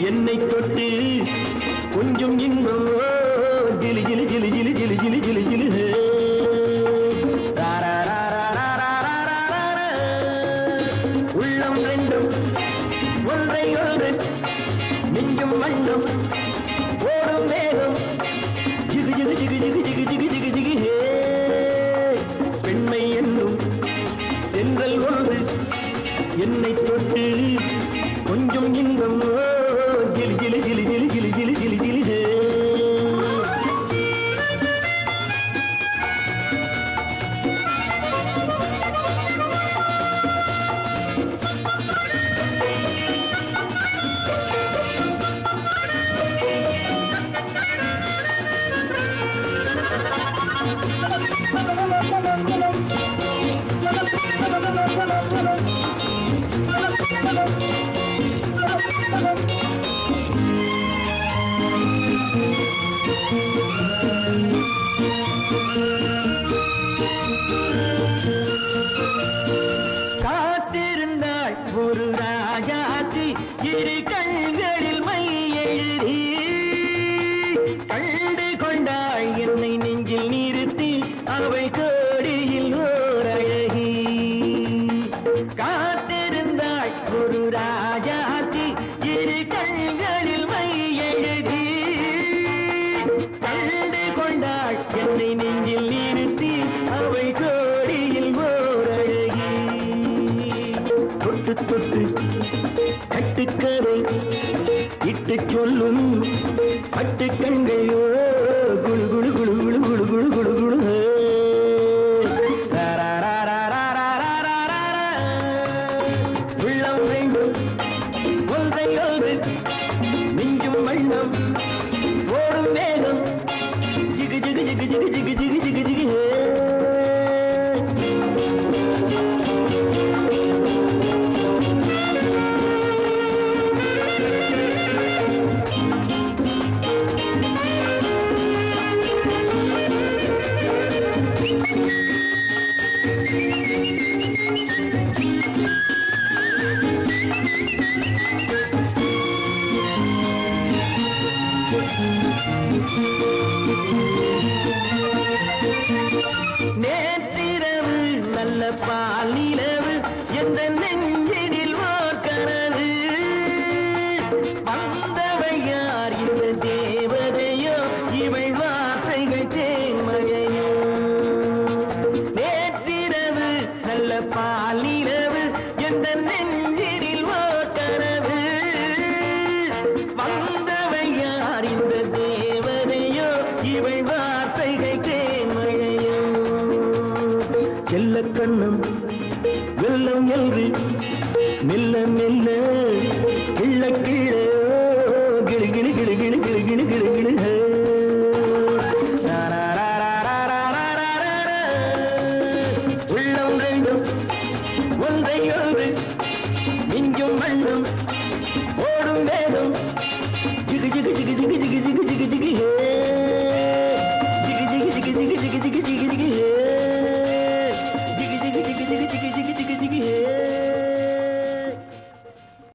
என்னை தொட்டு கொஞ்சம் இன்னும் ஜிலி ஜிலி ஜிலி ஜிலி ஜிலி ஜிலி ஜிலி ஜிலி உள்ளம் ரெண்டும் ஒன்றை ஒன்று நெஞ்சும் மண்ணும் ஓடும் வேகம் ஜிகு ஜிகு ஜிகு ஜிகு ஜிகு ஜிகு ஜிகு ஜிகு ஹே பெண்மை என்னும் தென்றல் ஒன்று என்னை தொட்டு கொஞ்சம் இன்பம் ஜிலி ஜிலி ஜிலி ஜிலி ஜிலி ஜிலி ஜிலி ஜிலி ஹே காத்திருந்தாள் ஒரு ராஜாத்தி இரு கண்களில் மை எழுதி கண்டு கொண்டாள் என்னை நெஞ்சில் நிறுத்தி அவை கோடியில் ஓர் அழகி காத்திருந்தாள் ஒரு ராஜாத்தி இரு கண்களில் மை எழுதி கண்டு கொண்டாள் என்னை நெஞ்சில் நிறுத்தி அவை கோடியில் ஓர் அழகி தொட்டு தொட்டு கட்டுக்கரை இட்டு சொல்லும் பட்டு கண்கையோ குழு குழு குழு குழு குழு குழு குழு குழு உள்ளம் வேண்டும் ஒன்றை ஒன்று நெஞ்சும் மண்ணும் ஓடும் வேகம் ஜிகு ஜிகு ஜிகு ஜிகு ஜிகு ஜிகு ஜிகு ஜிகு நேற்றிரவு நல்ல பால் நிலவு எந்த நெஞ்சினில் ஓர் கனவு வந்தவை யார் இந்த தேவதையோ இவள் வார்த்தைகள் தேன்மழையோ நேற்றிரவு நல்ல பால் நிலவு எந்த நெஞ்சினில் ஓர் கனவு வந்தவை யார் இந்த தேவதையோ இவள் வார்த்தைகள் தேன்மழையோ செல்ல கண்ணம் வெள்ளம் என்று மெல்ல மெல்ல கிள்ள கிள்ள கிளு கிளு கிளு கிளு கிளு கிளு கிளு கிளு